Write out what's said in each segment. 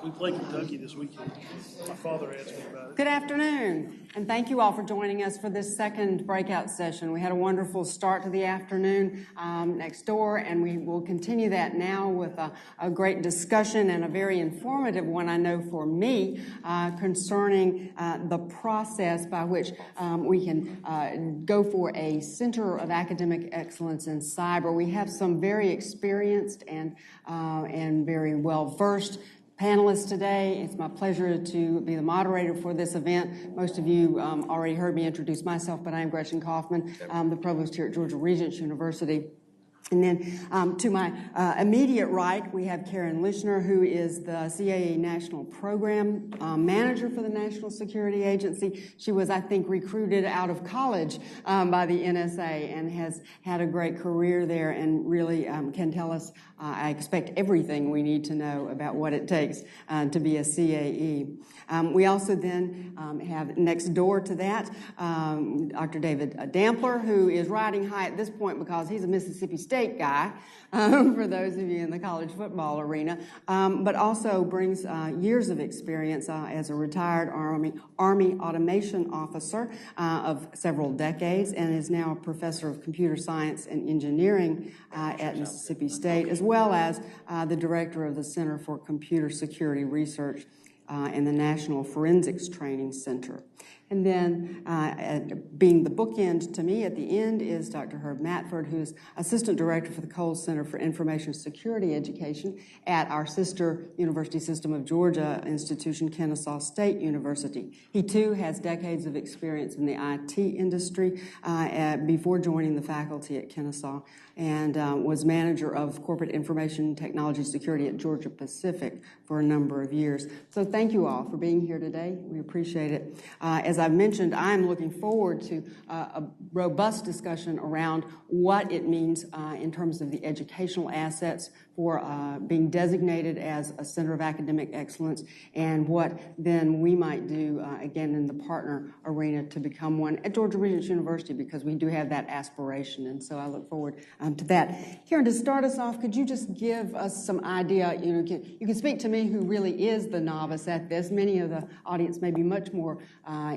We play Kentucky this weekend. My father asked me about it. Good afternoon, and thank you all for joining us for this second breakout session. We had a wonderful start to the afternoon next door, and we will continue that now with a great discussion and a very informative one, I know for me, concerning the process by which we can go for a Center of Academic Excellence in Cyber. We have some very experienced and very well-versed panelists today. It's my pleasure to be the moderator for this event. Most of you already heard me introduce myself, but I am Gretchen Kaufman. I'm the provost here at Georgia Regents University. And then to my immediate right, we have Karen Lishner, who is the CAE National Program Manager for the National Security Agency. She was, I think, recruited out of college by the NSA and has had a great career there and really can tell us, I expect, everything we need to know about what it takes to be a CAE. We also then have next door to that Dr. David Dampler, who is riding high at this point because he's a Mississippi State guy, for those of you in the college football arena, but also brings years of experience as a retired Army automation officer of several decades and is now a professor of computer science and engineering at Mississippi State, as well as the director of the Center for Computer Security Research in the National Forensics Training Center. And then being the bookend to me at the end is Dr. Herb Matford, who's Assistant Director for the Cole Center for Information Security Education at our sister University System of Georgia institution, Kennesaw State University. He, too, has decades of experience in the IT industry before joining the faculty at Kennesaw, and was manager of corporate information technology security at Georgia Pacific for a number of years. So thank you all for being here today. We appreciate it. As I've mentioned, I'm looking forward to a robust discussion around what it means in terms of the educational assets for being designated as a Center of Academic Excellence, and what then we might do, again, in the partner arena to become one at Georgia Regents University, because we do have that aspiration, and so I look forward to that. Karen, to start us off, could you just give us some idea, you can speak to me, who really is the novice at this. Many of the audience may be much more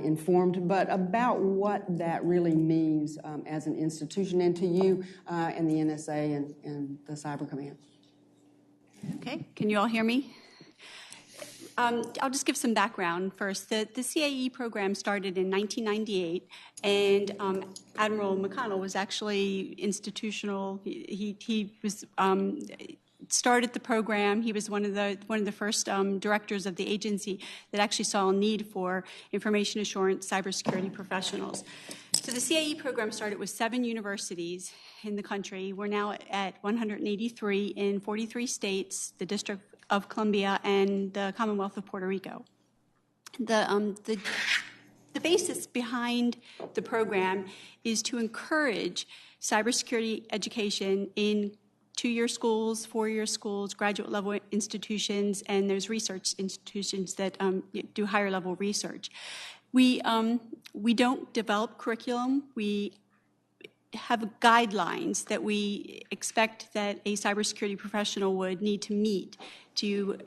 informed, but about what that really means as an institution, and to you and the NSA and the Cyber Command. Okay, can you all hear me? I'll just give some background first. The CAE program started in 1998, and Admiral McConnell was actually institutional. He was started the program. He was one of the first directors of the agency that actually saw a need for information assurance cybersecurity professionals. So the CAE program started with 7 universities in the country. We're now at 183 in 43 states, the District of Columbia, and the Commonwealth of Puerto Rico. The basis behind the program is to encourage cybersecurity education in 2-year schools, 4-year schools, graduate-level institutions, and there's research institutions that do higher-level research. We don't develop curriculum. We have guidelines that we expect that a cybersecurity professional would need to meet to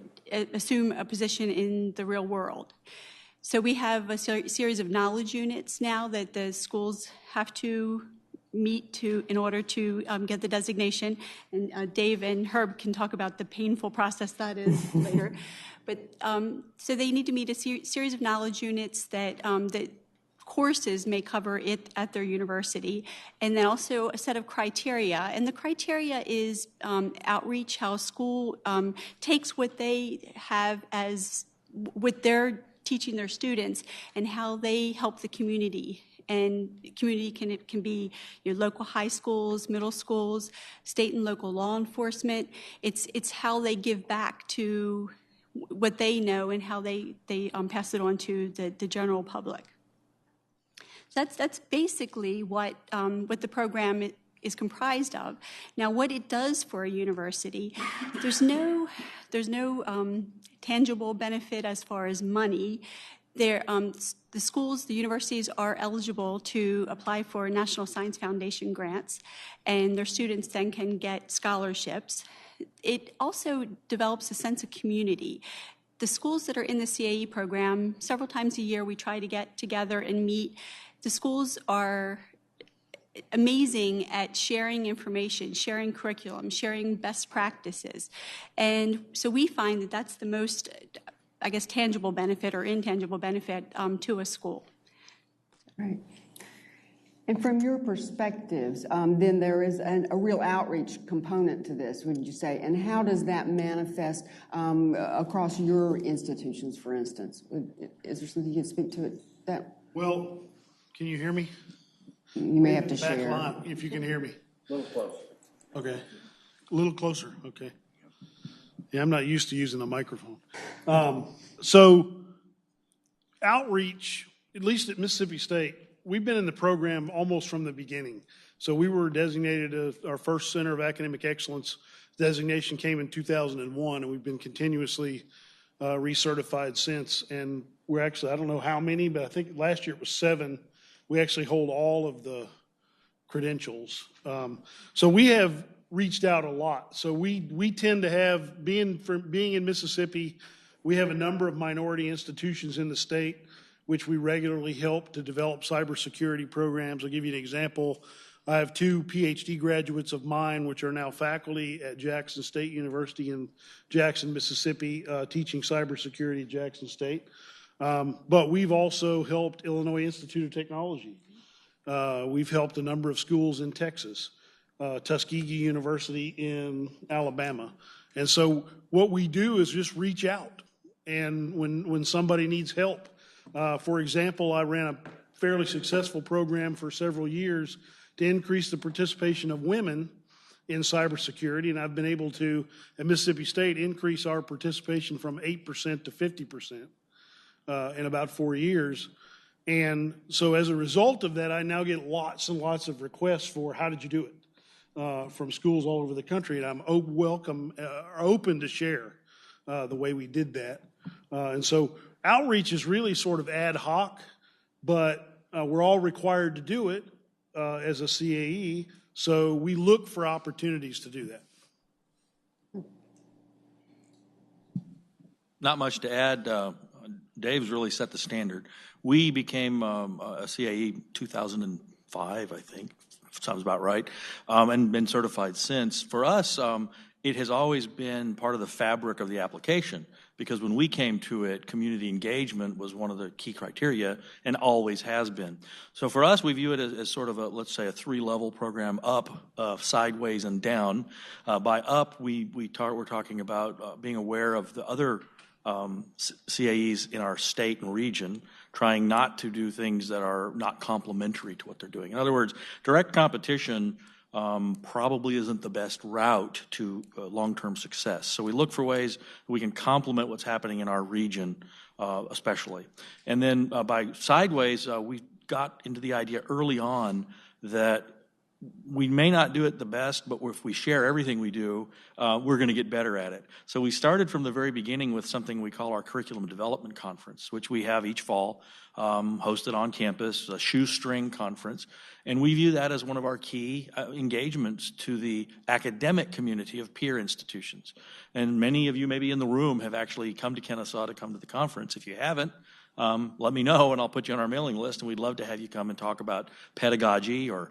assume a position in the real world. So we have a series of knowledge units now that the schools have to meet in order to get the designation, and Dave and Herb can talk about the painful process that is later. But so they need to meet a series of knowledge units that courses may cover it at their university, and then also a set of criteria. And the criteria is outreach, how a school takes what they have as what they're teaching their students and how they help the community. And community can be your local high schools, middle schools, state and local law enforcement. It's how they give back to what they know and how they pass it on to the general public. So that's basically what the program is comprised of. Now, what it does for a university, there's no tangible benefit as far as money. The schools, the universities are eligible to apply for National Science Foundation grants, and their students then can get scholarships. it also develops a sense of community. The schools that are in the CAE program, several times a year we try to get together and meet. The schools are amazing at sharing information, sharing curriculum, sharing best practices. And so we find that that's the most, I guess, tangible benefit or intangible benefit to a school. Right. And from your perspectives, then there is a real outreach component to this, would you say? And how does that manifest across your institutions, for instance? Is there something you can speak to it? Well, can you hear me? You may have to Back share. line, if you can hear me. A little closer. Okay. A little closer, okay. Yeah, I'm not used to using a microphone. So outreach, at least at Mississippi State, we've been in the program almost from the beginning. So we were designated our first Center of Academic Excellence designation came in 2001, and we've been continuously recertified since. And we're actually, I don't know how many, but I think last year it was 7. We actually hold all of the credentials. So we have reached out a lot. So we tend to have, being in Mississippi, we have a number of minority institutions in the state which we regularly help to develop cybersecurity programs. I'll give you an example. I have 2 PhD graduates of mine, which are now faculty at Jackson State University in Jackson, Mississippi, teaching cybersecurity at Jackson State. But we've also helped Illinois Institute of Technology. We've helped a number of schools in Texas, Tuskegee University in Alabama. And so what we do is just reach out. And when somebody needs help, for example, I ran a fairly successful program for several years to increase the participation of women in cybersecurity, and I've been able to, at Mississippi State, increase our participation from 8% to 50% in about 4 years. And so as a result of that, I now get lots and lots of requests for how did you do it from schools all over the country, and I'm open to share the way we did that. And so outreach is really sort of ad hoc, but we're all required to do it as a CAE, so we look for opportunities to do that. Not much to add. Dave's really set the standard. We became a CAE 2005, I think. Sounds about right, and been certified since. For us, it has always been part of the fabric of the application, because when we came to it, community engagement was one of the key criteria and always has been. So for us, we view it as sort of let's say a 3-level program: up, sideways, and down. By up, we're talking about being aware of the other CAEs in our state and region, trying not to do things that are not complementary to what they're doing. In other words, direct competition probably isn't the best route to long-term success. So we look for ways we can complement what's happening in our region, especially. And then by sideways, we got into the idea early on that we may not do it the best, but if we share everything we do, we're going to get better at it. So we started from the very beginning with something we call our Curriculum Development Conference, which we have each fall, hosted on campus, a shoestring conference. And we view that as one of our key engagements to the academic community of peer institutions. And many of you maybe in the room have actually come to Kennesaw to come to the conference. If you haven't, let me know and I'll put you on our mailing list, and we'd love to have you come and talk about pedagogy or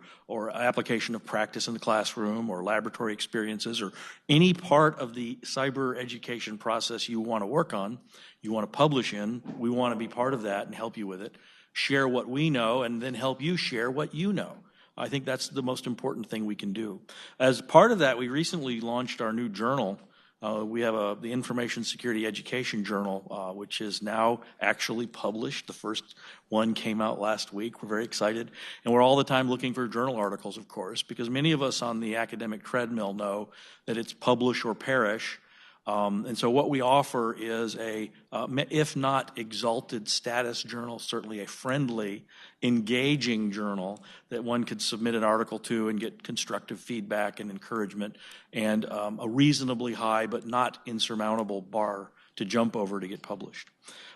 application of practice in the classroom or laboratory experiences or any part of the cyber education process you want to work on, you want to publish in. We want to be part of that and help you with it, share what we know, and then help you share what you know. I think that's the most important thing we can do. As part of that, we recently launched our new journal. We have the Information Security Education Journal, which is now actually published. The first one came out last week. We're very excited. And we're all the time looking for journal articles, of course, because many of us on the academic treadmill know that it's publish or perish. And so what we offer is if not exalted status journal, certainly a friendly, engaging journal that one could submit an article to and get constructive feedback and encouragement, and a reasonably high but not insurmountable bar to jump over to get published.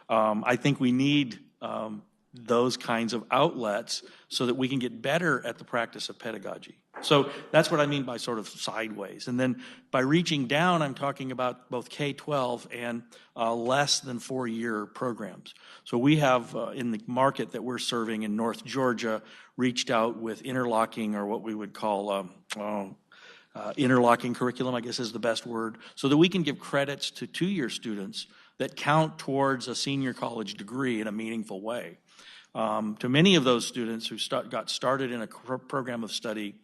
I think we need those kinds of outlets so that we can get better at the practice of pedagogy. So that's what I mean by sort of sideways. And then by reaching down, I'm talking about both K-12 and less than 4-year programs. So we have, in the market that we're serving in North Georgia, reached out with interlocking, or what we would call interlocking curriculum, I guess is the best word, so that we can give credits to 2-year students that count towards a senior college degree in a meaningful way. To many of those students who got started in a program of study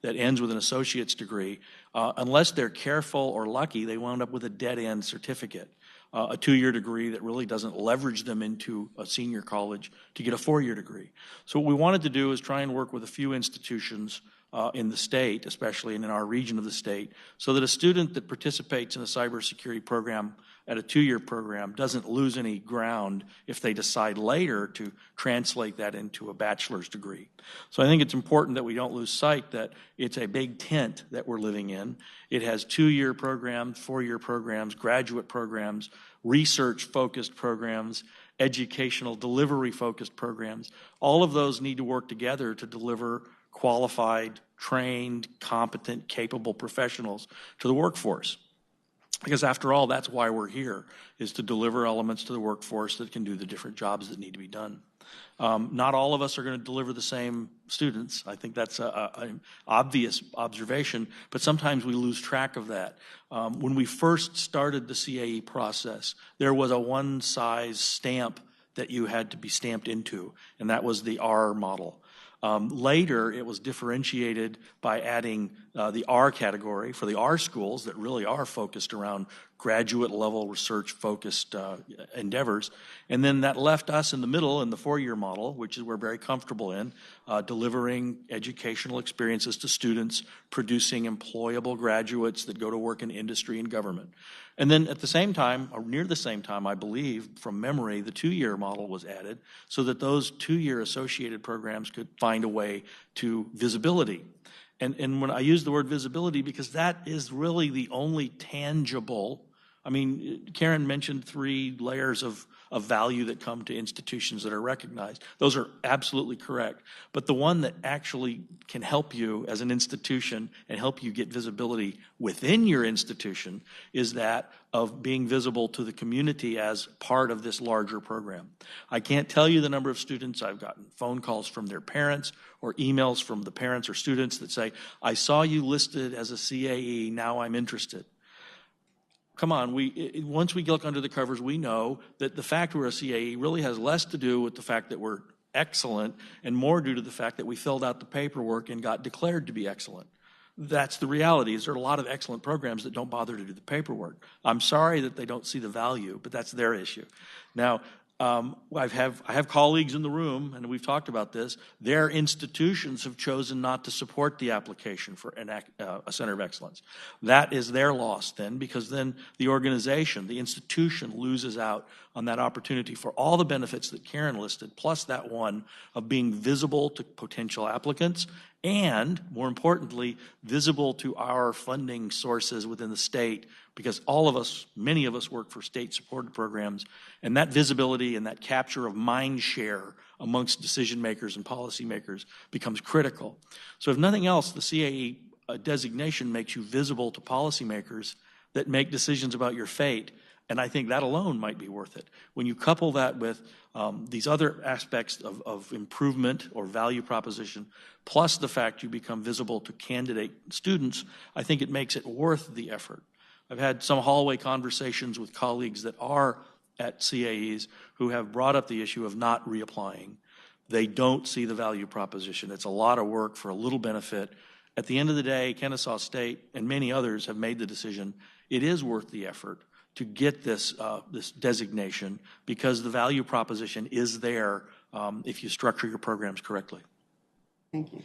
that ends with an associate's degree, unless they're careful or lucky, they wound up with a dead-end certificate, a 2-year degree that really doesn't leverage them into a senior college to get a 4-year degree. So what we wanted to do is try and work with a few institutions in the state, especially in our region of the state, so that a student that participates in a cybersecurity program at a 2-year program doesn't lose any ground if they decide later to translate that into a bachelor's degree. So I think it's important that we don't lose sight that it's a big tent that we're living in. It has 2-year programs, 4-year programs, graduate programs, research-focused programs, educational delivery-focused programs. All of those need to work together to deliver qualified, trained, competent, capable professionals to the workforce. Because after all, that's why we're here, is to deliver elements to the workforce that can do the different jobs that need to be done. Not all of us are going to deliver the same students. I think that's an obvious observation, but sometimes we lose track of that. When we first started the CAE process, there was a one-size stamp that you had to be stamped into, and that was the R model. Later, it was differentiated by adding the R category for the R schools that really are focused around graduate-level research-focused endeavors. And then that left us in the middle in the 4-year model, which is we're very comfortable in, delivering educational experiences to students, producing employable graduates that go to work in industry and government. And then at the same time, or near the same time, I believe, from memory, the 2-year model was added so that those 2-year associated programs could find a way to visibility. And when I use the word visibility, because that is really the only tangible, I mean, Karen mentioned 3 layers of value that come to institutions that are recognized. Those are absolutely correct. But the one that actually can help you as an institution and help you get visibility within your institution is that of being visible to the community as part of this larger program. I can't tell you the number of students. I've gotten phone calls from their parents or emails from the parents or students that say, I saw you listed as a CAE, now I'm interested. Come on, once we look under the covers, we know that the fact we're a CAE really has less to do with the fact that we're excellent and more due to the fact that we filled out the paperwork and got declared to be excellent. That's the reality. Is there are a lot of excellent programs that don't bother to do the paperwork. I'm sorry that they don't see the value, but that's their issue. Now, I have colleagues in the room, and we've talked about this. Their institutions have chosen not to support the application for a Center of Excellence. That is their loss then, because then the organization, the institution, loses out on that opportunity for all the benefits that Karen listed, plus that one of being visible to potential applicants and, more importantly, visible to our funding sources within the state, because all of us, many of us work for state-supported programs, and that visibility and that capture of mind share amongst decision makers and policymakers becomes critical. So if nothing else, the CAE designation makes you visible to policymakers that make decisions about your fate, and I think that alone might be worth it. When you couple that with these other aspects of improvement or value proposition, plus the fact you become visible to candidate students, I think it makes it worth the effort. I've had some hallway conversations with colleagues that are at CAEs who have brought up the issue of not reapplying. They don't see the value proposition. It's a lot of work for a little benefit. At the end of the day, Kennesaw State and many others have made the decision it is worth the effort to get this designation because the value proposition is there if you structure your programs correctly. Thank you.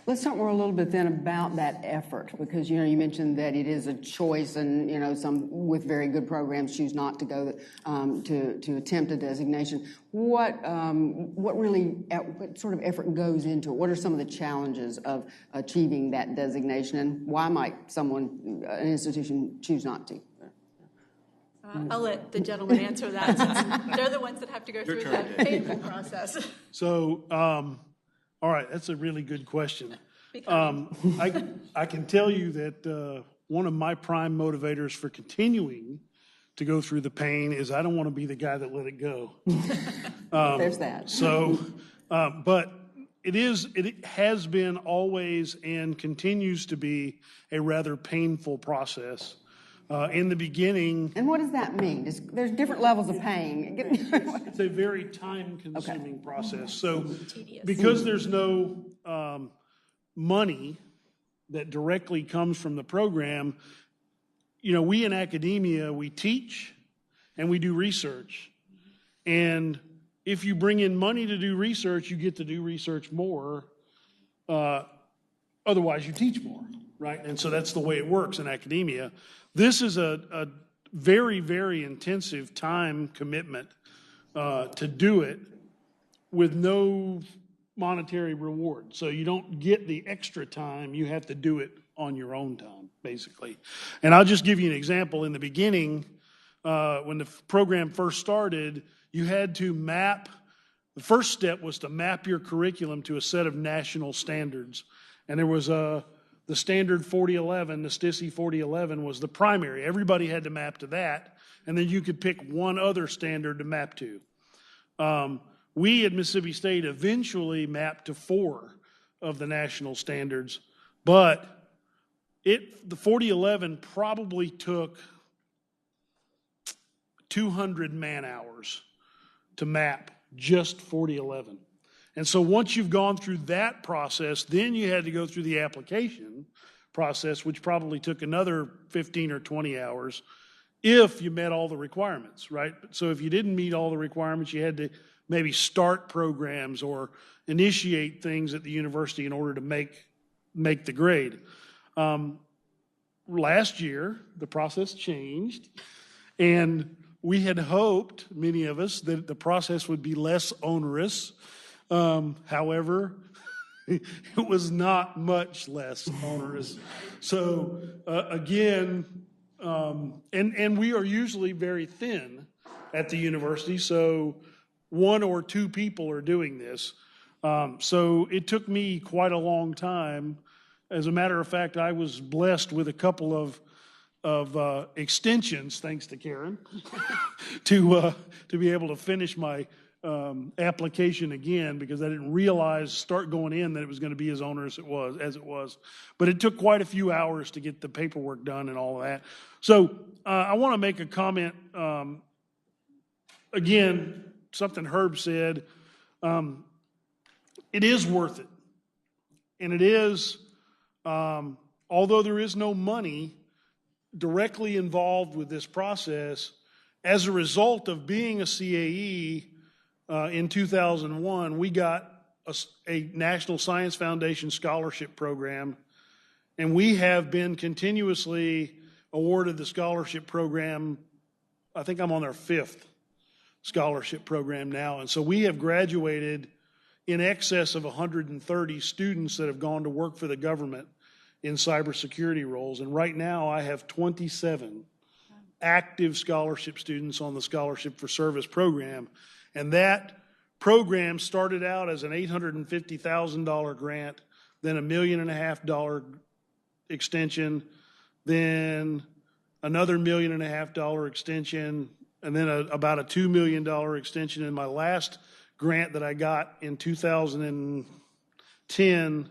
Let's talk more a little bit then about that effort, because you mentioned that it is a choice, and some with very good programs choose not to go to attempt a designation. What sort of effort goes into it? What are some of the challenges of achieving that designation, and why might an institution choose not to? I'll let the gentleman answer that, since they're the ones that have to go through turn, the Dave. painful process. So, all right, that's a really good question. I can tell you that one of my prime motivators for continuing to go through the pain is I don't want to be the guy that let it go. There's that. So, but it has been always and continues to be a rather painful process. In the beginning, And what does that mean? There's different levels of pain. it's a very time-consuming process. So, because there's no money that directly comes from the program, you know, we in academia, we teach and we do research. And if you bring in money to do research, you get to do research more. Otherwise, you teach more, right? And so that's the way it works in academia. This is a very, very intensive time commitment to do it with no monetary reward. So you don't get the extra time, you have to do it on your own time, basically. And I'll just give you an example. In the beginning, when the program first started, you had to map, the first step was to map your curriculum to a set of national standards. And there was the standard 4011, the STISI 4011 was the primary. Everybody had to map to that, and then you could pick one other standard to map to. We at Mississippi State eventually mapped to 4 of the national standards, but the 4011 probably took 200 man-hours to map just 4011. And so once you've gone through that process, then you had to go through the application process, which probably took another 15 or 20 hours if you met all the requirements, right? So if you didn't meet all the requirements, you had to maybe start programs or initiate things at the university in order to make the grade. Last year, the process changed, and we had hoped, many of us, that the process would be less onerous. However, it was not much less onerous. So again, and we are usually very thin at the university, so 1 or 2 people are doing this. So it took me quite a long time. As a matter of fact, I was blessed with a couple of extensions, thanks to Karen, to be able to finish my application again, because I didn't realize start going in that it was going to be as onerous as it was. But it took quite a few hours to get the paperwork done and all of that. So I want to make a comment. Again, something Herb said. It is worth it, and it is. Although there is no money directly involved with this process, as a result of being a CAE in 2001, we got a National Science Foundation scholarship program, and we have been continuously awarded the scholarship program. I think I'm on our 5th scholarship program now, and so we have graduated in excess of 130 students that have gone to work for the government in cybersecurity roles. And right now I have 27 active scholarship students on the Scholarship for Service program. And that program started out as an $850,000 grant, then $1.5 million extension, then another $1.5 million extension, and then about a $2 million extension. In my last grant that I got in 2010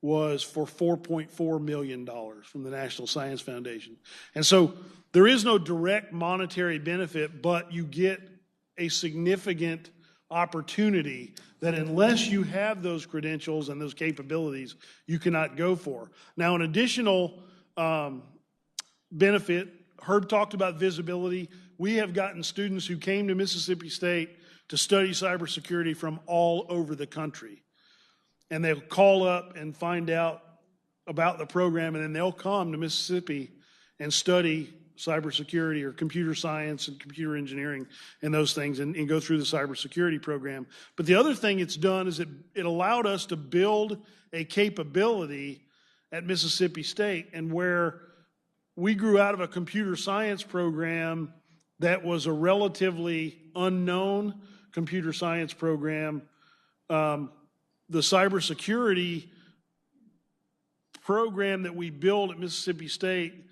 was for $4.4 million from the National Science Foundation. And so there is no direct monetary benefit, but you get a significant opportunity that unless you have those credentials and those capabilities, you cannot go for. Now, an additional benefit, Herb talked about visibility. We have gotten students who came to Mississippi State to study cybersecurity from all over the country. And they'll call up and find out about the program, and then they'll come to Mississippi and study cybersecurity or computer science and computer engineering and those things and go through the cybersecurity program. But the other thing it's done is it allowed us to build a capability at Mississippi State, and where we grew out of a computer science program that was a relatively unknown computer science program. The cybersecurity program that we built at Mississippi State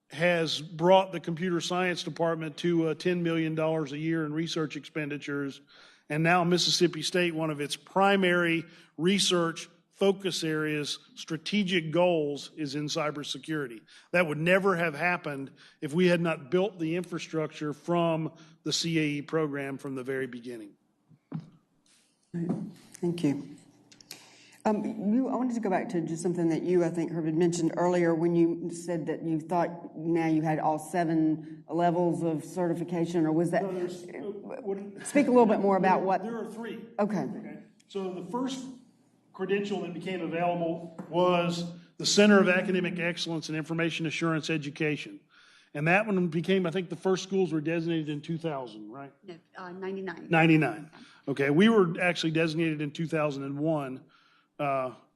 has brought the computer science department to $10 million a year in research expenditures. And now Mississippi State, one of its primary research focus areas, strategic goals, is in cybersecurity. That would never have happened if we had not built the infrastructure from the CAE program from the very beginning. Thank you. I wanted to go back to just something that you, I think, Herb, had mentioned earlier when you said that you thought now you had all 7 levels of certification, or was that? No, speak a little bit more about what. There are 3. Okay. So the first credential that became available was the Center of Academic Excellence in Information Assurance Education. And that one became, I think the first schools were designated in 2000, right? 99. 99. Okay, we were actually designated in 2001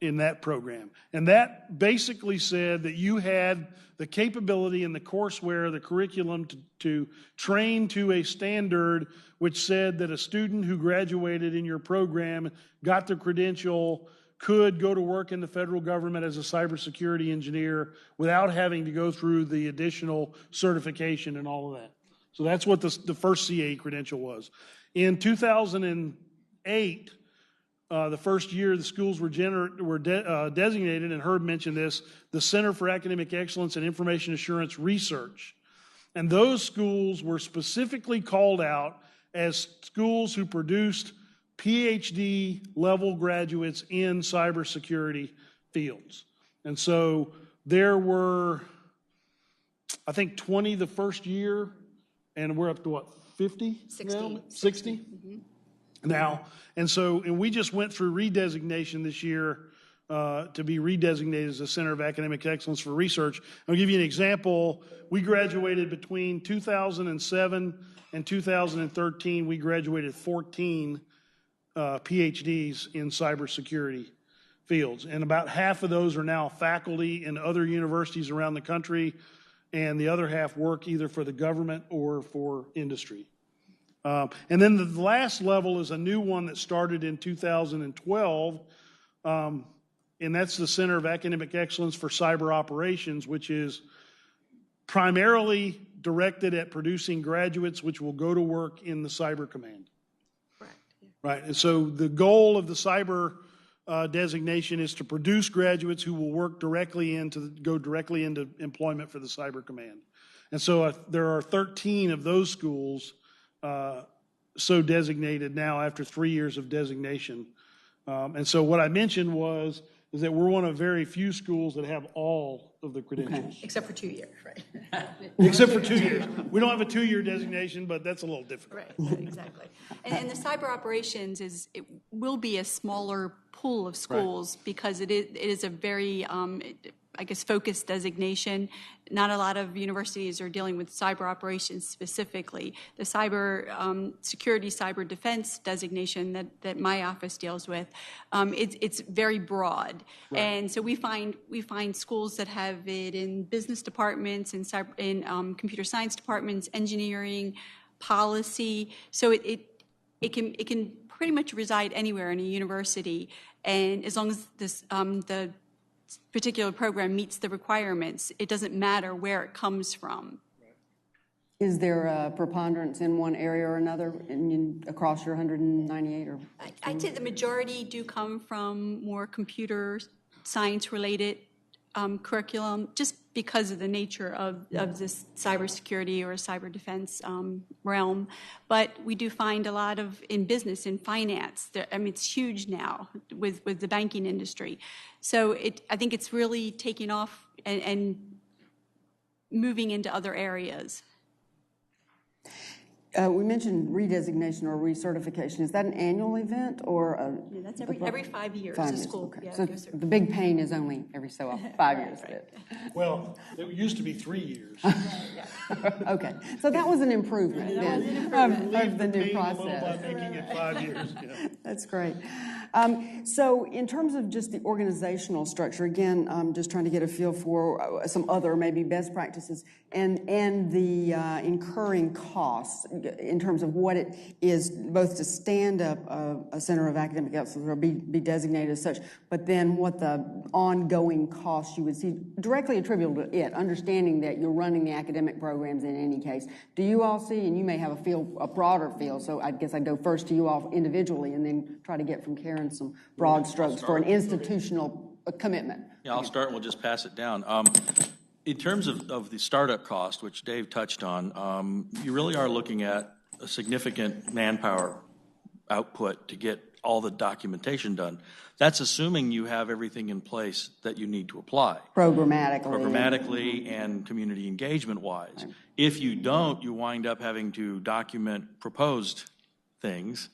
in that program. And that basically said that you had the capability and the courseware, the curriculum to train to a standard which said that a student who graduated in your program, got their credential, could go to work in the federal government as a cybersecurity engineer without having to go through the additional certification and all of that. So that's what the first CAE credential was. In 2008, the first year the schools were designated, and Herb mentioned this, the Center for Academic Excellence and Information Assurance Research. And those schools were specifically called out as schools who produced PhD level graduates in cybersecurity fields. And so there were, I think, 20 the first year, and we're up to what, 50? 60. Now? 60? Mm-hmm. Now, and we just went through redesignation this year to be redesignated as a Center of Academic Excellence for Research. I'll give you an example. We graduated between 2007 and 2013. We graduated 14 PhDs in cybersecurity fields, and about half of those are now faculty in other universities around the country, and the other half work either for the government or for industry. And then the last level is a new one that started in 2012, and that's the Center of Academic Excellence for Cyber Operations, which is primarily directed at producing graduates which will go to work in the Cyber Command. Correct. Yeah. Right, and so the goal of the cyber designation is to produce graduates who will work directly go directly into employment for the Cyber Command. And so there are 13 of those schools so designated now after 3 years of designation. And so what I mentioned is that we're one of very few schools that have all of the credentials. Okay. Except for 2 years, right? Except for 2 years. We don't have a 2-year designation, but that's a little difficult. Right, exactly. And the cyber operations it will be a smaller pool of schools because it is a very, focused designation. Not a lot of universities are dealing with cyber operations specifically. The cyber security, cyber defense designation that my office deals with, it's very broad. Right. And so we find schools that have it in business departments, in computer science departments, engineering, policy. So it can pretty much reside anywhere in a university, and as long as the particular program meets the requirements, it doesn't matter where it comes from. Is there a preponderance in one area or another across your 198? Or I'd say the majority do come from more computer science-related curriculum, just because of the nature of this cybersecurity or cyber defense realm. But we do find a lot in business, in finance. It's huge now with the banking industry. So I think it's really taking off and moving into other areas. We mentioned redesignation or recertification. Is that an annual event or Yeah, that's every 5 years. 5 a years, school. okay. Yeah, So goes through. the big pain is only every so often, 5 years. Right. Well, it used to be 3 years. Okay, so that was an improvement then of the new Pain a little by process. making it 5 years. Yeah. That's great. So in terms of just the organizational structure, again, I'm just trying to get a feel for some other maybe best practices and the incurring costs in terms of what it is both to stand up a Center of Academic Excellence or be designated as such, but then what the ongoing costs you would see directly attributable to it, understanding that you're running the academic programs in any case. Do you all see, and you may have a broader feel, so I guess I'd go first to you all individually and then try to get from Karen some broad strokes for an institutional commitment. Yeah, I'll start and we'll just pass it down. In terms of the startup cost, which Dave touched on, you really are looking at a significant manpower output to get all the documentation done. That's assuming you have everything in place that you need to apply. Programmatically and community engagement-wise. Right. If you don't, you wind up having to document proposed things.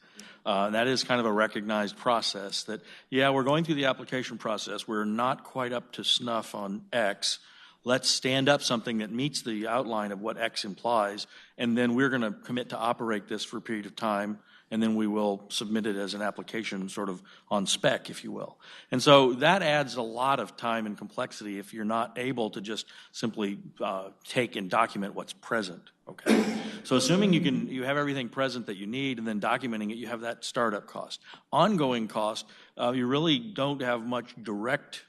That is kind of a recognized process that, yeah, we're going through the application process. We're not quite up to snuff on X. Let's stand up something that meets the outline of what X implies, and then we're going to commit to operate this for a period of time, and then we will submit it as an application sort of on spec, if you will. And so that adds a lot of time and complexity if you're not able to just simply take and document what's present, okay? So assuming you have everything present that you need and then documenting it, you have that startup cost. Ongoing cost, you really don't have much direct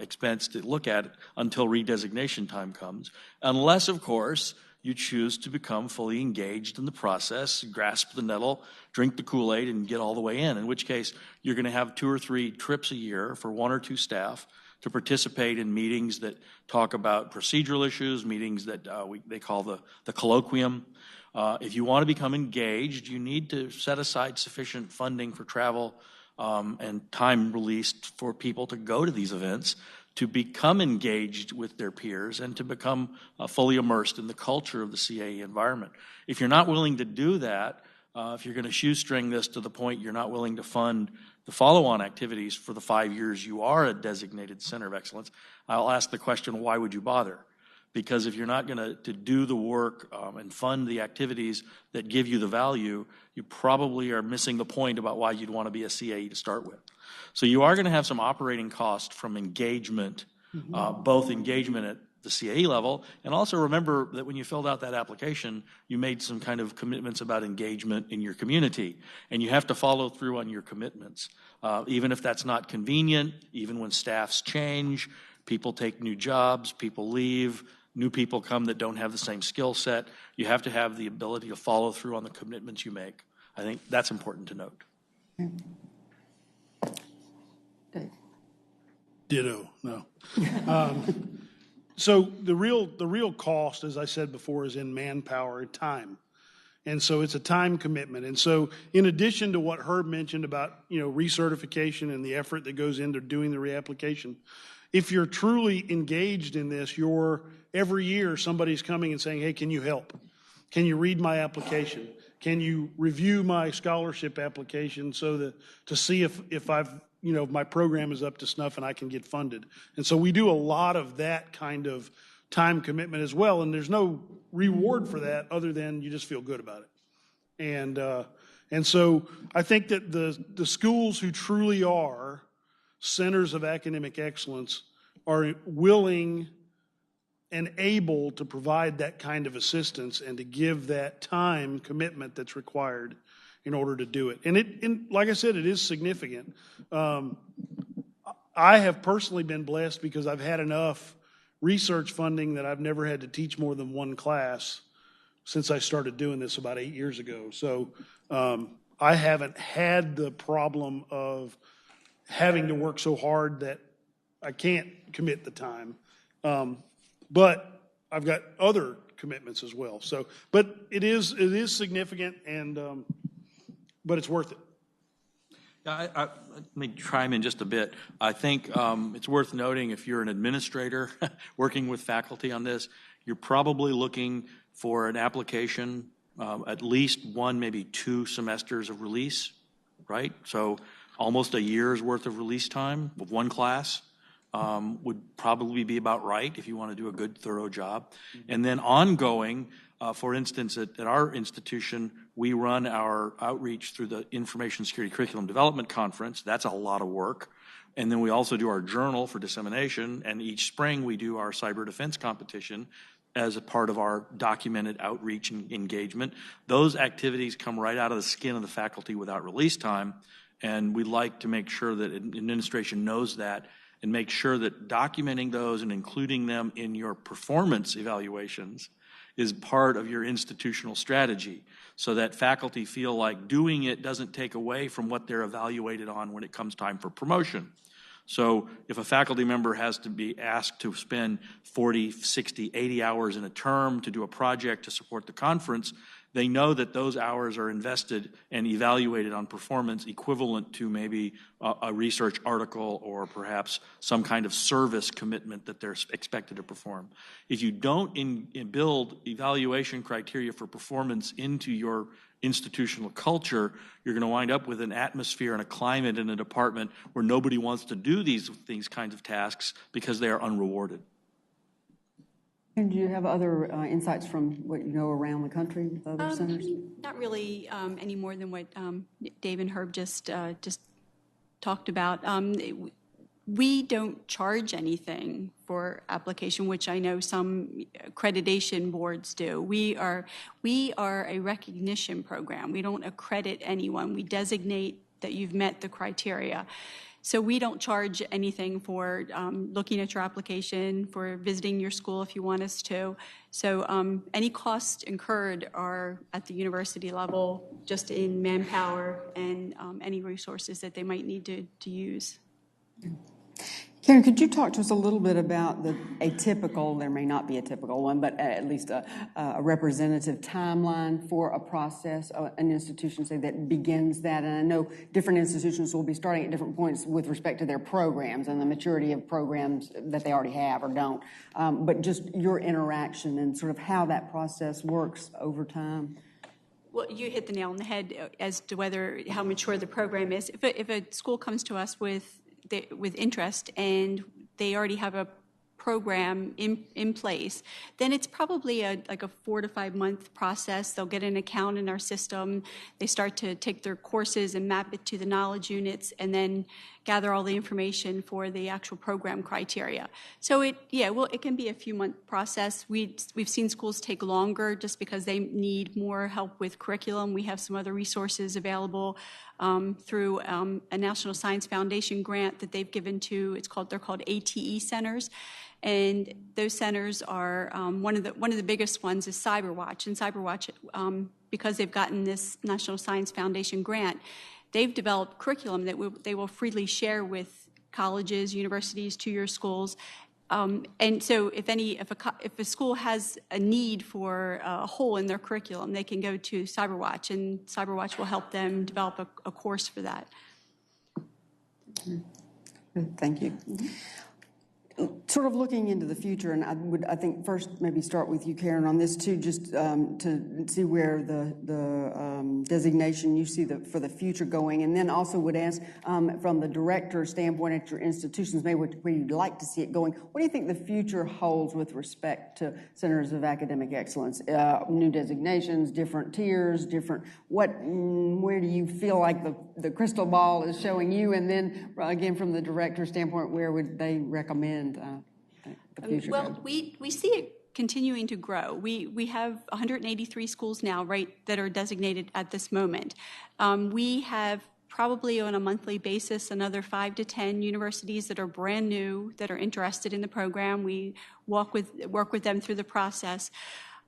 expense to look at until redesignation time comes, unless, of course, you choose to become fully engaged in the process, grasp the nettle, drink the Kool-Aid, and get all the way in which case you're going to have 2 or 3 trips a year for 1 or 2 staff to participate in meetings that talk about procedural issues, meetings that they call the colloquium. If you want to become engaged, you need to set aside sufficient funding for travel and time released for people to go to these events, to become engaged with their peers and to become fully immersed in the culture of the CAE environment. If you're not willing to do that, if you're going to shoestring this to the point you're not willing to fund the follow-on activities for the 5 years you are a designated Center of Excellence, I'll ask the question, why would you bother? Because if you're not going to do the work and fund the activities that give you the value, you probably are missing the point about why you'd want to be a CAE to start with. So you are going to have some operating cost from engagement, both engagement at the CAE level, and also remember that when you filled out that application, you made some kind of commitments about engagement in your community, and you have to follow through on your commitments. Even if that's not convenient, even when staffs change, people take new jobs, people leave, new people come that don't have the same skill set, you have to have the ability to follow through on the commitments you make. I think that's important to note. Ditto, no. So the real cost, as I said before, is in manpower and time. And so it's a time commitment. And so in addition to what Herb mentioned about, recertification and the effort that goes into doing the reapplication, if you're truly engaged in this, every year somebody's coming and saying, hey, can you help? Can you read my application? Can you review my scholarship application to see if my program is up to snuff and I can get funded? And so we do a lot of that kind of time commitment as well, and there's no reward for that other than you just feel good about it. And so I think that the schools who truly are centers of academic excellence are willing and able to provide that kind of assistance and to give that time commitment that's required in order to do it. And like I said, it is significant. I have personally been blessed because I've had enough research funding that I've never had to teach more than 1 class since I started doing this about 8 years ago. So I haven't had the problem of having to work so hard that I can't commit the time. But I've got other commitments as well. So, but it is significant, and but it's worth it. Let me chime in just a bit. I think it's worth noting if you're an administrator working with faculty on this, you're probably looking for an application, at least 1, maybe 2 semesters of release, right? So almost a year's worth of release time with 1 class. would probably be about right if you want to do a good, thorough job. And then ongoing, for instance, at our institution, we run our outreach through the Information Security Curriculum Development Conference. That's a lot of work. And then we also do our journal for dissemination, and each spring we do our cyber defense competition as a part of our documented outreach and engagement. Those activities come right out of the skin of the faculty without release time, and we like to make sure that administration knows that and make sure that documenting those and including them in your performance evaluations is part of your institutional strategy, so that faculty feel like doing it doesn't take away from what they're evaluated on when it comes time for promotion. So if a faculty member has to be asked to spend 40, 60, 80 hours in a term to do a project to support the conference, they know that those hours are invested and evaluated on performance equivalent to maybe a research article or perhaps some kind of service commitment that they're expected to perform. If you don't build evaluation criteria for performance into your institutional culture, you're going to wind up with an atmosphere and a climate in a department where nobody wants to do these kinds of tasks because they are unrewarded. And do you have other insights from what you know around the country with other centers? Not really any more than what Dave and Herb just talked about. We don't charge anything for application, which I know some accreditation boards do. We are a recognition program. We don't accredit anyone. We designate that you've met the criteria. So we don't charge anything for looking at your application, for visiting your school if you want us to. So any costs incurred are at the university level, just in manpower and any resources that they might need to use. Karen, could you talk to us a little bit about a typical, there may not be a typical one, but at least a representative timeline for a process, an institution, say, that begins that? And I know different institutions will be starting at different points with respect to their programs and the maturity of programs that they already have or don't. But just your interaction and sort of how that process works over time. Well, you hit the nail on the head as to how mature the program is. If a school comes to us with interest and they already have a program in place, then it's probably like a 4 to 5 month process. They'll get an account in our system. They start to take their courses and map it to the knowledge units and then gather all the information for the actual program criteria. So it can be a few month process. We've seen schools take longer just because they need more help with curriculum. We have some other resources available through a National Science Foundation grant that they've given to, they're called ATE centers. And those centers are, one of the biggest ones is CyberWatch. And CyberWatch, because they've gotten this National Science Foundation grant, they've developed curriculum that they will freely share with colleges, universities, two-year schools. And so if a school has a need for a hole in their curriculum, they can go to CyberWatch, and CyberWatch will help them develop a course for that. Thank you. Sort of looking into the future, and I think first maybe start with you, Karen, on this too, just to see where the designation you see for the future going, and then also would ask from the director standpoint at your institutions, maybe where you'd like to see it going. What do you think the future holds with respect to centers of academic excellence? New designations, different tiers, where do you feel like the crystal ball is showing you? And then again, from the director standpoint, where would they recommend the future goes? We see it continuing to grow. We have 183 schools now, right, that are designated at this moment. We have probably on a monthly basis another 5 to 10 universities that are brand new that are interested in the program. We work with them through the process.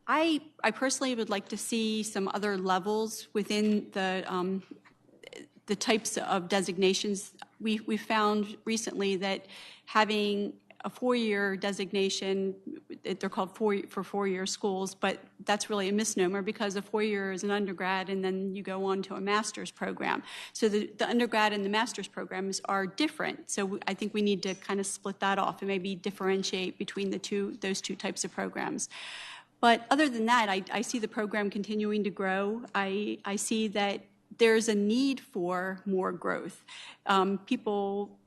I personally would like to see some other levels within the types of designations. We found recently that having a 4-year designation, they're called for 4-year schools, but that's really a misnomer because a 4-year is an undergrad and then you go on to a master's program. So the undergrad and the master's programs are different. So I think we need to kind of split that off and maybe differentiate between those two types of programs. But other than that, I see the program continuing to grow. I see that there's a need for more growth. People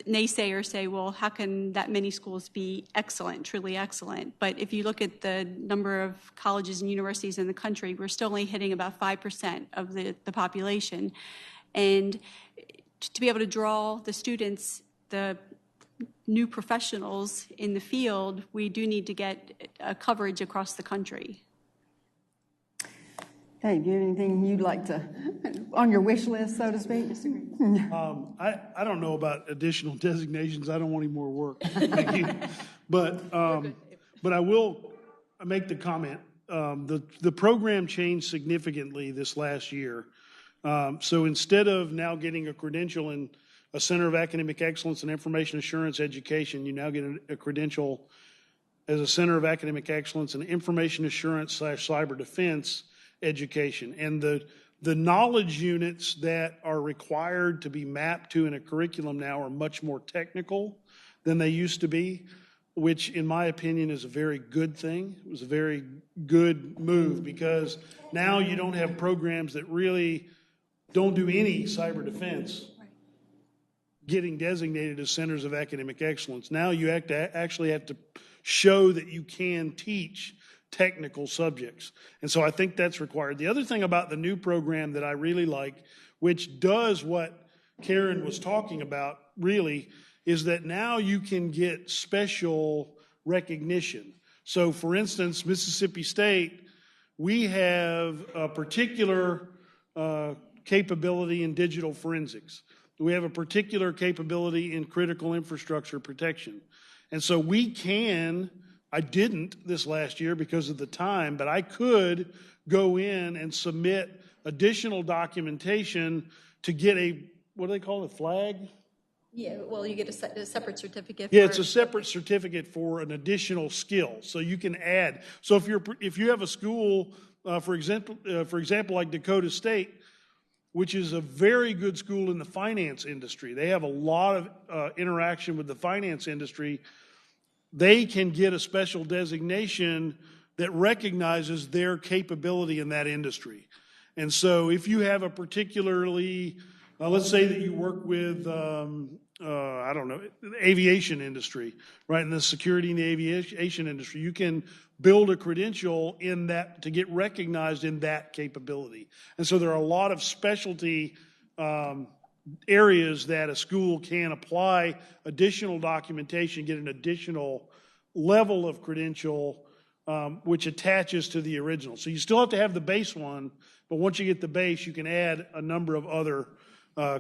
naysayers say, well, how can that many schools be excellent, truly excellent? But if you look at the number of colleges and universities in the country, we're still only hitting about 5% of the population. And to be able to draw the students, the new professionals in the field, we do need to get coverage across the country. Dave, do you have anything you'd like to, on your wish list, so to speak? I don't know about additional designations. I don't want any more work. Thank you. But I will make the comment. The program changed significantly this last year. So instead of now getting a credential in a Center of Academic Excellence and Information Assurance Education, you now get a credential as a Center of Academic Excellence and Information Assurance / Cyber Defense Education. And the knowledge units that are required to be mapped to in a curriculum now are much more technical than they used to be, which in my opinion is a very good thing. It was a very good move because now you don't have programs that really don't do any cyber defense getting designated as centers of academic excellence. Now you actually have to show that you can teach technical subjects. And so I think that's required. The other thing about the new program that I really like, which does what Karen was talking about really, is that now you can get special recognition. So for instance, Mississippi State, we have a particular capability in digital forensics. We have a particular capability in critical infrastructure protection. And so we can, I didn't this last year because of the time, but I could go in and submit additional documentation to get a, what do they call it, flag? Yeah, well, you get a separate certificate. Yeah, it's a separate certificate for an additional skill. So you can add. So if you have a school, for example, like Dakota State, which is a very good school in the finance industry, they have a lot of interaction with the finance industry. They can get a special designation that recognizes their capability in that industry. And so if you have a particularly, let's say that you work with, I don't know, the aviation industry, right, in the security in the aviation industry, you can build a credential in that to get recognized in that capability. And so there are a lot of specialty areas that a school can apply additional documentation, get an additional level of credential, which attaches to the original. So you still have to have the base one, but once you get the base, you can add a number of other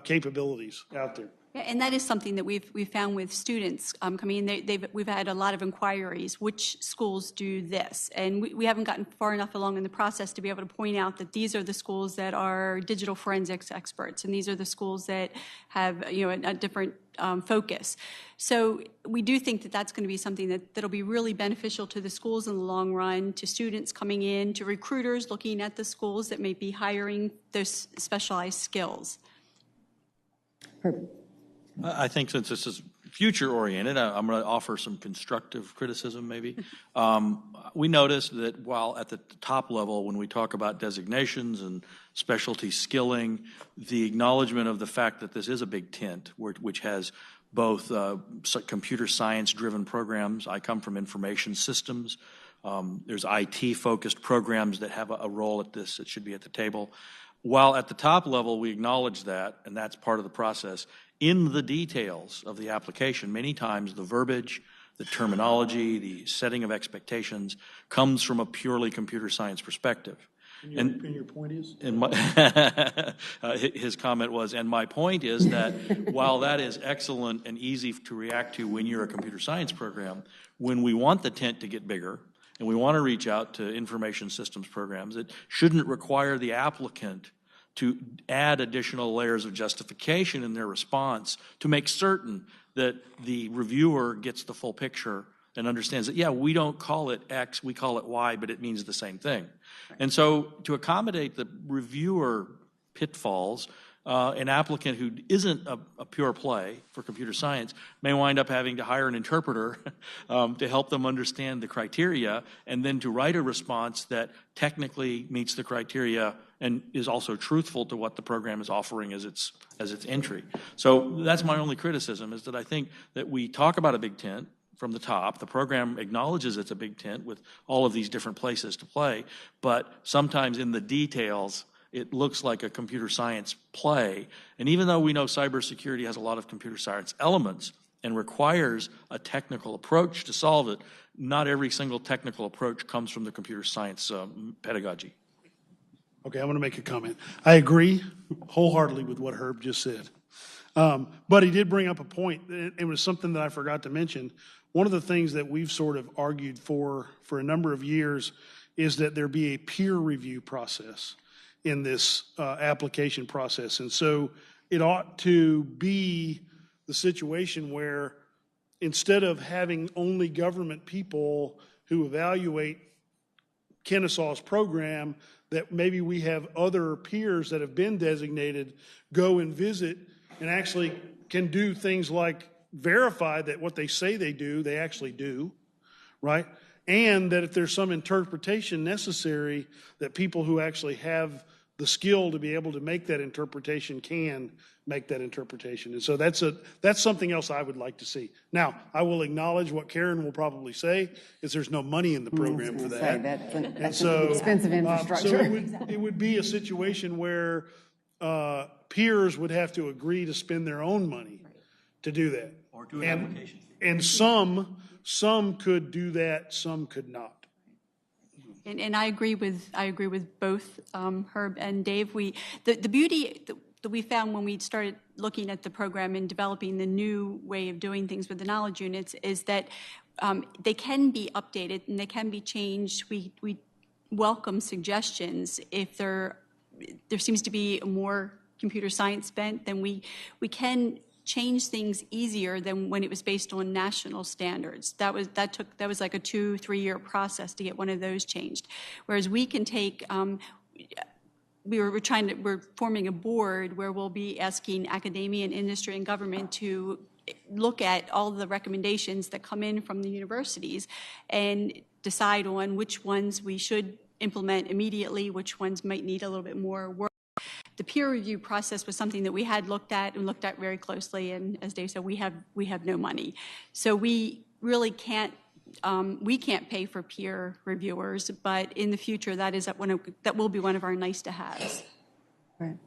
capabilities out there. Yeah, and that is something that we've found with students coming in. We've had a lot of inquiries, which schools do this? And we haven't gotten far enough along in the process to be able to point out that these are the schools that are digital forensics experts, and these are the schools that have a different focus. So we do think that that's going to be something that'll be really beneficial to the schools in the long run, to students coming in, to recruiters looking at the schools that may be hiring those specialized skills. I think since this is future-oriented, I'm going to offer some constructive criticism maybe. We noticed that while at the top level, when we talk about designations and specialty skilling, the acknowledgement of the fact that this is a big tent, which has both computer science-driven programs. I come from information systems. There's IT-focused programs that have a role at this that should be at the table. While at the top level, we acknowledge that, and that's part of the process, in the details of the application, many times the verbiage, the terminology, the setting of expectations comes from a purely computer science perspective. And your point is? And his comment was, and my point is that while that is excellent and easy to react to when you're a computer science program, when we want the tent to get bigger and we want to reach out to information systems programs, it shouldn't require the applicant to add additional layers of justification in their response to make certain that the reviewer gets the full picture and understands that, yeah, we don't call it X, we call it Y, but it means the same thing. And so to accommodate the reviewer pitfalls, an applicant who isn't a pure play for computer science may wind up having to hire an interpreter to help them understand the criteria and then to write a response that technically meets the criteria and is also truthful to what the program is offering as its entry. So that's my only criticism, is that I think that we talk about a big tent from the top. The program acknowledges it's a big tent with all of these different places to play, but sometimes in the details, it looks like a computer science play. And even though we know cybersecurity has a lot of computer science elements and requires a technical approach to solve it, not every single technical approach comes from the computer science pedagogy. Okay, I want to make a comment. I agree wholeheartedly with what Herb just said. But he did bring up a point. It was something that I forgot to mention. One of the things that we've sort of argued for a number of years is that there be a peer review process in this application process. And so it ought to be the situation where instead of having only government people who evaluate Kennesaw's program, that maybe we have other peers that have been designated go and visit and actually can do things like verify that what they say they do, they actually do, right? And that if there's some interpretation necessary, that people who actually have the skill to be able to make that interpretation can make that interpretation. And so that's something else I would like to see. Now, I will acknowledge what Karen will probably say, is there's no money in the program for that. That's an expensive infrastructure. So it would be a situation where peers would have to agree to spend their own money to do that. Or do an application. And some could do that, some could not. And I agree with both Herb and Dave. The beauty that we found when we started looking at the program and developing the new way of doing things with the knowledge units is that they can be updated and they can be changed. We welcome suggestions. If there seems to be more computer science bent, then we can change things easier than when it was based on national standards. That was like a 2-3 year process to get one of those changed. Whereas we can take, we're forming a board where we'll be asking academia and industry and government to look at all the recommendations that come in from the universities and decide on which ones we should implement immediately, which ones might need a little bit more work. The peer review process was something that we had looked at very closely, and as Dave said, we have no money. So we really can't pay for peer reviewers, but in the future that will be one of our nice to haves. Right.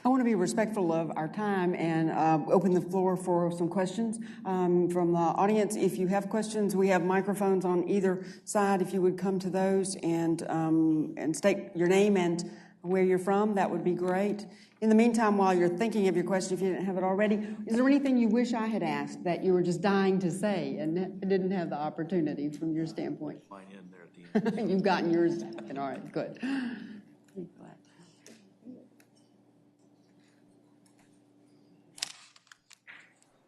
I want to be respectful of our time and open the floor for some questions from the audience. If you have questions, we have microphones on either side. If you would come to those and state your name and where you're from, that would be great. In the meantime, while you're thinking of your question, if you didn't have it already, is there anything you wish I had asked that you were just dying to say and didn't have the opportunity from your standpoint? Mine in there at the end. You've gotten yours. All right, good.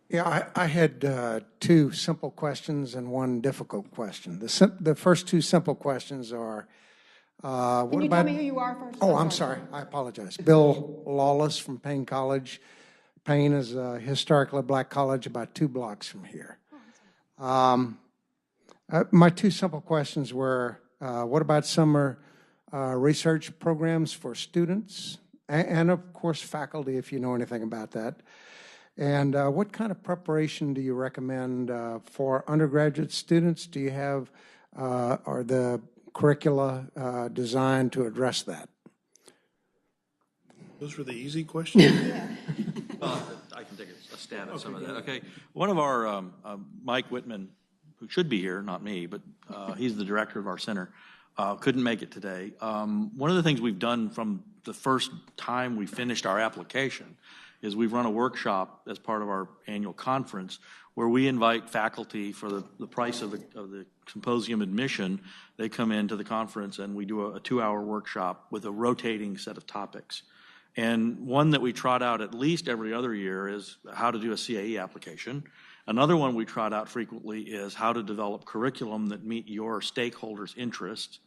Yeah, I had two simple questions and one difficult question. The first two simple questions are, Can you tell me who you are first? Oh, I'm sorry. I apologize. Bill Lawless from Payne College. Payne is a historically black college about 2 blocks from here. My two simple questions were, what about summer research programs for students and, of course, faculty, if you know anything about that? And what kind of preparation do you recommend for undergraduate students? Do you have, are the curricula designed to address that? Those were the easy questions. I can take a stab at some of that. Okay, one of our, Mike Whitman, who should be here, not me, but he's the director of our center, couldn't make it today. One of the things we've done from the first time we finished our application is we've run a workshop as part of our annual conference where we invite faculty for the price of the symposium admission. They come into the conference and we do a 2-hour workshop with a rotating set of topics. And one that we trot out at least every other year is how to do a CAE application. Another one we trot out frequently is how to develop curriculum that meet your stakeholders' interests.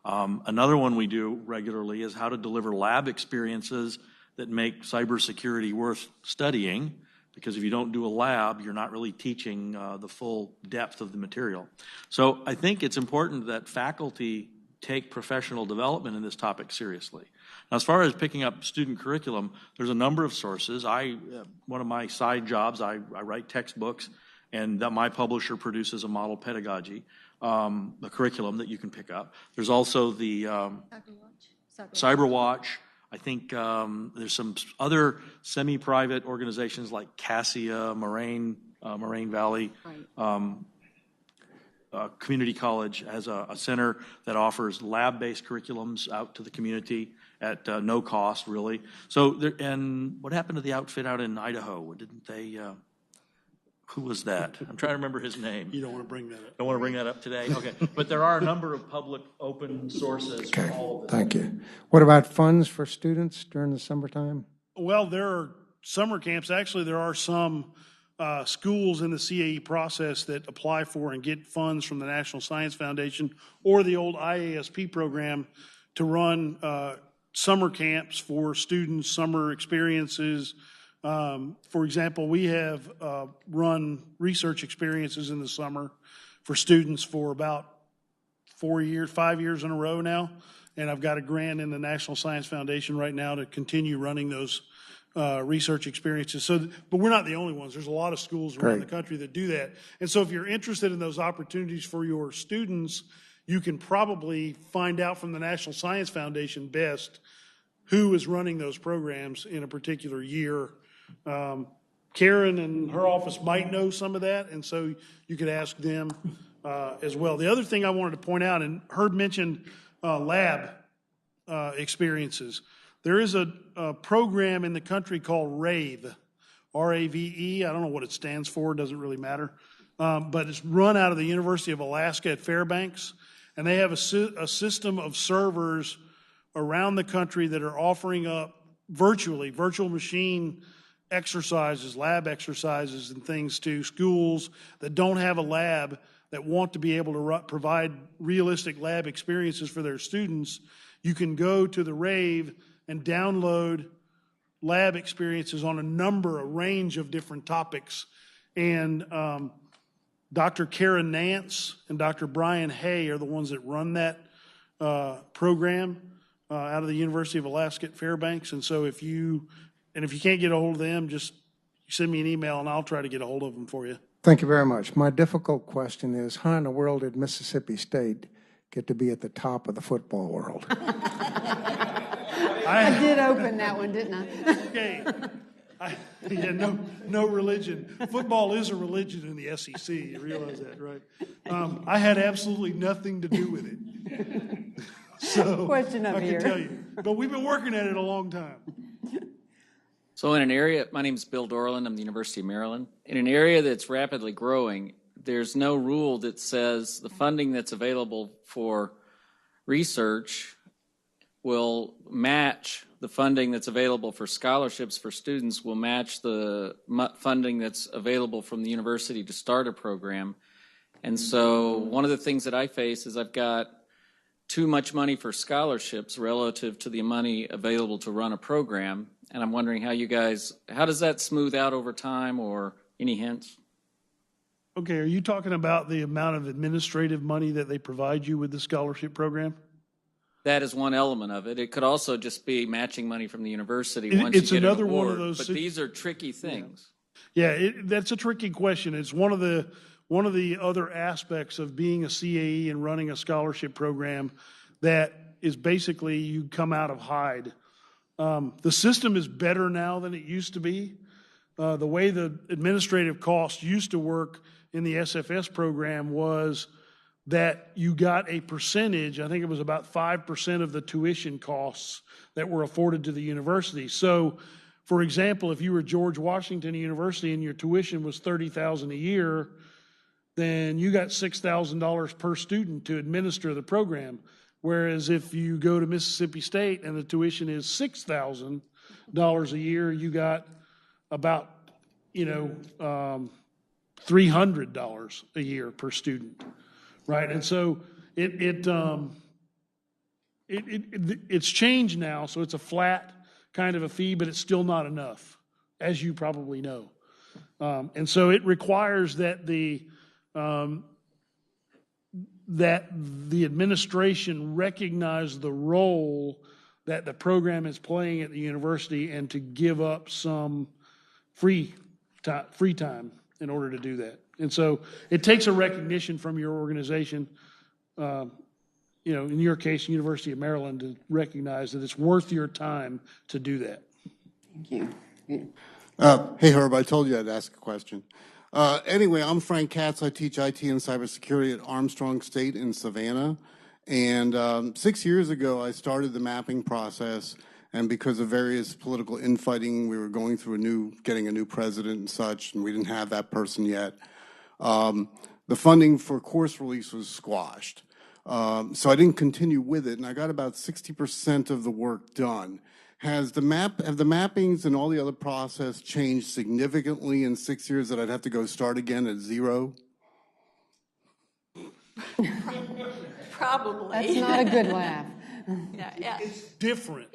Another one we do regularly is how to deliver lab experiences that make cybersecurity worth studying, because if you don't do a lab, you're not really teaching the full depth of the material. So I think it's important that faculty take professional development in this topic seriously. Now, as far as picking up student curriculum, there's a number of sources. One of my side jobs, I write textbooks, and that my publisher produces a model pedagogy, a curriculum that you can pick up. There's also the Cyberwatch. I think there's some other semi-private organizations like Cassia, Moraine Valley. Right. Community College has a center that offers lab-based curriculums out to the community at no cost, really. So, and what happened to the outfit out in Idaho? Didn't they? Who was that? I'm trying to remember his name. You don't want to bring that up. Don't want to bring that up today? Okay. But there are a number of public open sources for all of this. Thank you. What about funds for students during the summertime? Well, there are summer camps. Actually, there are some schools in the CAE process that apply for and get funds from the National Science Foundation or the old IASP program to run summer camps for students, summer experiences. For example, we have run research experiences in the summer for students for about 5 years in a row now. And I've got a grant in the National Science Foundation right now to continue running those research experiences. But we're not the only ones. There's a lot of schools around the country that do that. And so if you're interested in those opportunities for your students, you can probably find out from the National Science Foundation best who is running those programs in a particular year. Karen and her office might know some of that, and so you could ask them as well. The other thing I wanted to point out, and Herb mentioned lab experiences. There is a program in the country called RAVE, R-A-V-E. I don't know what it stands for. It doesn't really matter. But it's run out of the University of Alaska at Fairbanks. And they have a system of servers around the country that are offering up virtual machine exercises, lab exercises and things to schools that don't have a lab that want to be able to provide realistic lab experiences for their students. You can go to the RAVE and download lab experiences on a range of different topics. And Dr. Karen Nance and Dr. Brian Hay are the ones that run that program out of the University of Alaska at Fairbanks. And so if you can't get a hold of them, just send me an email and I'll try to get a hold of them for you. Thank you very much. My difficult question is, how in the world did Mississippi State get to be at the top of the football world? I did open that one, didn't I? Okay. No religion. Football is a religion in the SEC. You realize that, right? I had absolutely nothing to do with it. So Question up I here. can tell you. But we've been working at it a long time. So in an area, my name is Bill Dorland, I'm the University of Maryland. In an area that's rapidly growing, there's no rule that says the funding that's available for research will match the funding that's available for scholarships for students, will match the funding that's available from the university to start a program. And so one of the things that I face is I've got too much money for scholarships relative to the money available to run a program. And I'm wondering how does that smooth out over time, or any hints? Okay, are you talking about the amount of administrative money that they provide you with the scholarship program? That is one element of it. It could also just be matching money from the university once It's you get another an award, one of those. but these are tricky things. Yeah, that's a tricky question. It's one of the other aspects of being a CAE and running a scholarship program that is basically you come out of Hyde. The system is better now than it used to be. The way the administrative costs used to work in the SFS program was that you got a percentage, I think it was about 5% of the tuition costs that were afforded to the university. So, for example, if you were George Washington University and your tuition was $30,000 a year, then you got $6,000 per student to administer the program. Whereas if you go to Mississippi State and the tuition is $6,000 a year, you got about, $300 a year per student, right? And so it's changed now, so it's a flat kind of a fee, but it's still not enough, as you probably know. And so it requires that the administration recognize the role that the program is playing at the university and to give up some free time in order to do that. And so it takes a recognition from your organization, in your case, University of Maryland, to recognize that it's worth your time to do that. Thank you. Hey, Herb, I told you I'd ask a question. Anyway, I'm Frank Katz. I teach IT and cybersecurity at Armstrong State in Savannah. And 6 years ago, I started the mapping process. And because of various political infighting, we were going through getting a new president and such, and we didn't have that person yet. The funding for course release was squashed. So I didn't continue with it, and I got about 60% of the work done. Have the mappings and all the other process changed significantly in 6 years that I'd have to go start again at zero? Probably. That's not a good laugh. Yeah. It's different.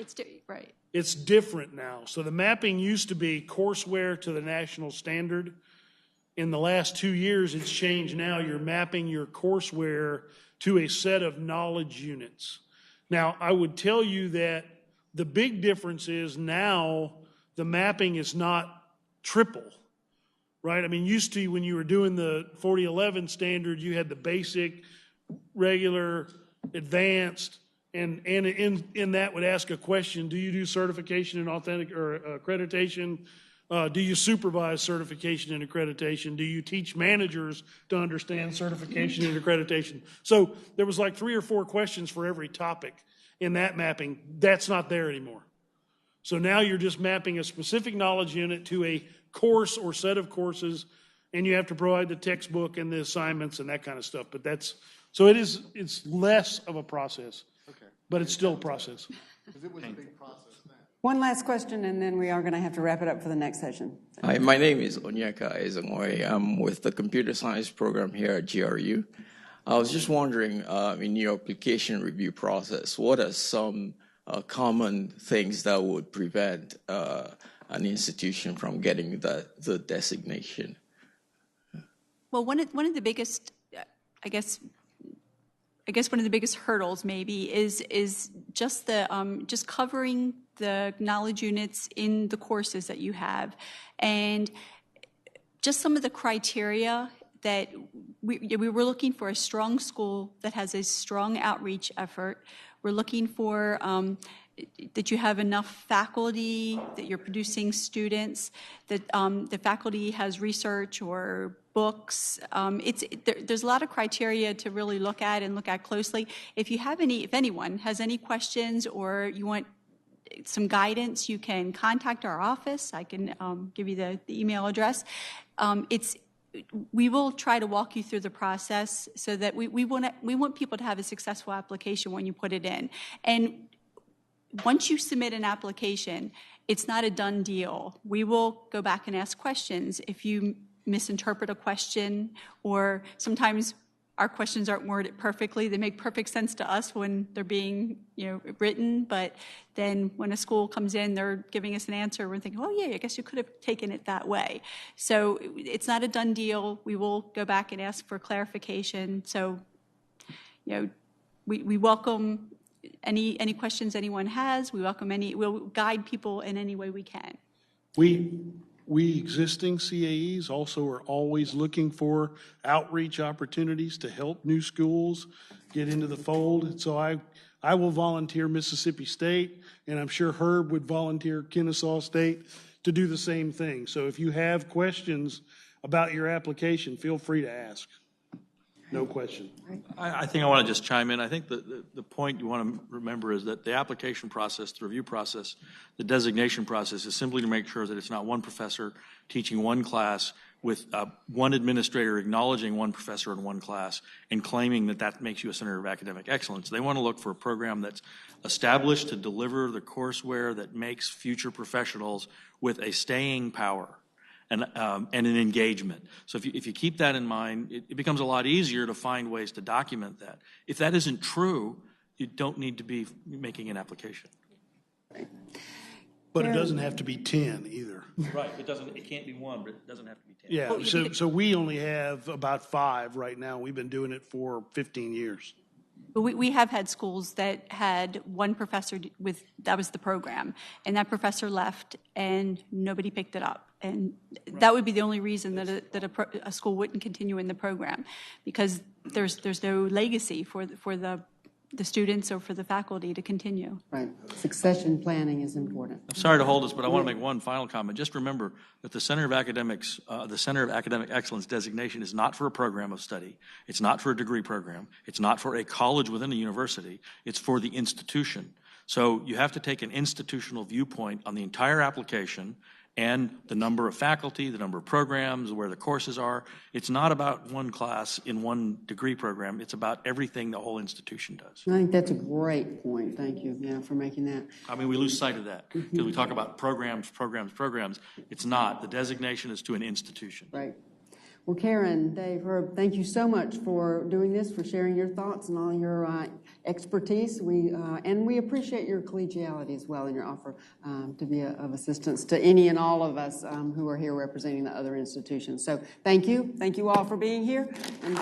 Right. It's different now. So the mapping used to be courseware to the national standard. In the last 2 years, it's changed now. You're mapping your courseware to a set of knowledge units. Now, I would tell you that the big difference is now the mapping is not triple, right? I mean, used to when you were doing the 4011 standard, you had the basic, regular, advanced, and in that would ask a question: do you do certification and authentic or accreditation? Do you supervise certification and accreditation? Do you teach managers to understand certification and accreditation? So there was like 3 or 4 questions for every topic in that mapping. That's not there anymore. So now you're just mapping a specific knowledge unit to a course or set of courses, and you have to provide the textbook and the assignments and that kind of stuff. But it's less of a process. Okay. But it's still a process. Because it was a big process then. One last question, and then we are going to have to wrap it up for the next session. Hi, my name is Onyeka Ezenwoye. I'm with the computer science program here at GRU. I was just wondering, in your application review process, what are some common things that would prevent an institution from getting the designation? Well, one of the biggest, I guess one of the biggest hurdles maybe is just just covering the knowledge units in the courses that you have, and just some of the criteria that we were looking for: a strong school that has a strong outreach effort. We're looking for that you have enough faculty, that you're producing students, that the faculty has research or books. There's a lot of criteria to really look at closely. If anyone has any questions or you want some guidance, you can contact our office. I can give you the email address. We will try to walk you through the process so that we want people to have a successful application when you put it in. And once you submit an application, it's not a done deal. We will go back and ask questions. If you misinterpret a question, or sometimes our questions aren't worded perfectly. They make perfect sense to us when they're being written, but then when a school comes in, they're giving us an answer, we're thinking, oh yeah, I guess you could have taken it that way. So it's not a done deal. We will go back and ask for clarification. So we welcome any questions anyone has. We'll guide people in any way we can. We existing CAEs also are always looking for outreach opportunities to help new schools get into the fold. So I will volunteer Mississippi State, and I'm sure Herb would volunteer Kennesaw State to do the same thing. So if you have questions about your application, feel free to ask. No question. I think I want to just chime in. I think the point you want to remember is that the application process, the review process, the designation process is simply to make sure that it's not one professor teaching one class with one administrator acknowledging one professor in one class and claiming that makes you a center of academic excellence. They want to look for a program that's established to deliver the courseware that makes future professionals with a staying power and an engagement. So if you keep that in mind, it becomes a lot easier to find ways to document that. If that isn't true, you don't need to be making an application. But it doesn't have to be 10 either. Right, it can't be one, but it doesn't have to be 10. Yeah, so we only have about 5 right now. We've been doing it for 15 years. But we have had schools that had one professor that was the program, and that professor left and nobody picked it up. And that would be the only reason that a school wouldn't continue in the program, because there's no legacy for the students or for the faculty to continue. Right. Succession planning is important. I'm sorry to hold us, but I want to make one final comment. Just remember that the Center of Academic Excellence designation is not for a program of study. It's not for a degree program. It's not for a college within a university. It's for the institution. So you have to take an institutional viewpoint on the entire application and the number of faculty, the number of programs, where the courses are. It's not about one class in one degree program. It's about everything the whole institution does. I think that's a great point. Thank you, for making that. I mean, we lose sight of that because we talk about programs. It's not. The designation is to an institution. Right. Well, Karen, Dave, Herb, thank you so much for doing this, for sharing your thoughts and all your expertise. And we appreciate your collegiality as well and your offer to be of assistance to any and all of us who are here representing the other institutions. So thank you. Thank you all for being here. And